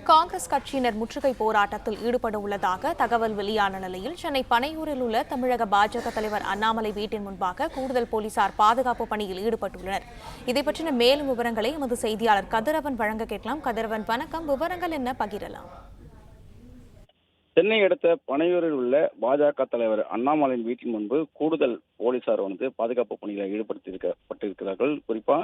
காங்கிரஸ் கட்சியினர் முற்றுகை போராட்டத்தில் ஈடுபட உள்ளதாக தகவல் வெளியான நிலையில் சென்னை பனையூரில் உள்ள தமிழக பாஜக தலைவர் அண்ணாமலை வீட்டின் முன்பாக கூடுதல் போலீசார் பாதுகாப்பு பணியில் ஈடுபட்டுள்ளனர். இதை பற்றின மேலும் விவரங்களை எமது செய்தியாளர் கதிரவன் வழங்க கேட்கலாம். கதிரவன், வணக்கம். விவரங்கள் என்ன, பகிரலாம்? சென்னை அடுத்த பனையூரில் உள்ள பாஜக தலைவர் அண்ணாமலையின் வீட்டின் முன்பு கூடுதல் போலீசார் பாதுகாப்பு பணியில் ஈடுபடுத்தப்பட்டிருக்கிறார்கள். குறிப்பா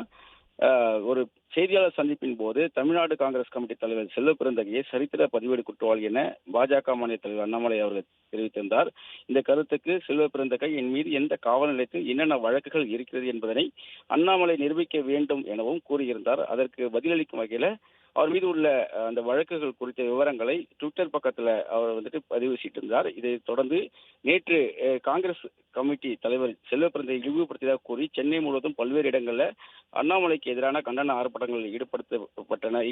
ஒரு செய்தியாளர் சந்திப்பின் போது தமிழ்நாடு காங்கிரஸ் கமிட்டி தலைவர் செல்வ பெருந்தகையை சரித்திர பதிவேடு குற்றவாளி என பாஜக மாநில தலைவர் அண்ணாமலை அவர்கள் தெரிவித்திருந்தார். இந்த கருத்துக்கு செல்வ பெருந்தகை என் மீது எந்த காவல் நிலையத்தில் என்னென்ன வழக்குகள் இருக்கிறது என்பதனை அண்ணாமலை நிரூபிக்க வேண்டும் எனவும் கூறியிருந்தார். அதற்கு பதிலளிக்கும் வகையில அவர் மீது உள்ள அந்த வழக்குகள் குறித்த விவரங்களை ட்விட்டர் பக்கத்துல அவர் பதிவு செய்திருந்தார். இதை தொடர்ந்து நேற்று காங்கிரஸ் கமிட்டி தலைவர் செல்வ பெருந்தகை இழிவுபடுத்தியதாக கூறி சென்னை முழுவதும் பல்வேறு இடங்கள்ல அண்ணாமலைக்கு எதிரான கண்டன ஆர்ப்பாட்டங்களில்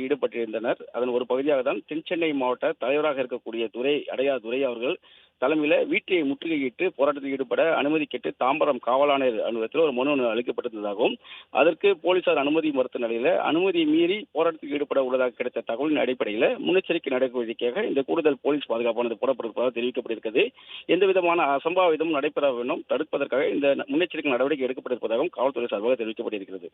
ஈடுபட்டிருந்தனர். அதன் ஒரு பகுதியாக தான் தென் சென்னை மாவட்ட தலைவராக இருக்கக்கூடிய அடையார் துரை அவர்கள் தலைமையில வீட்டை முற்றுகையிட்டு போராட்டத்தில் ஈடுபட அனுமதி கேட்டு தாம்பரம் காவல் ஆணையர் அலுவலகத்தில் ஒரு மனு அளிக்கப்பட்டிருந்ததாகவும் அதற்கு போலீசார் அனுமதி மறுத்த நிலையில அனுமதி மீறி போராட்டத்தில் ஈடுபட உள்ளதாக கிடைத்த தகவலின் அடிப்படையில் முன்னெச்சரிக்கை நடவடிக்கையாக இந்த கூடுதல் போலீஸ் பாதுகாப்பானது போடப்பட்டிருப்பதாக தெரிவிக்கப்பட்டிருக்கிறது. எந்த விதமான அசம்பாவிதமும் நடைபெற வேண்டும் தடுப்பதற்காக இந்த முன்னெச்சரிக்கை நடவடிக்கை எடுக்கப்பட்டிருப்பதாகவும் காவல்துறை சார்பாக தெரிவிக்கப்பட்டிருக்கிறது.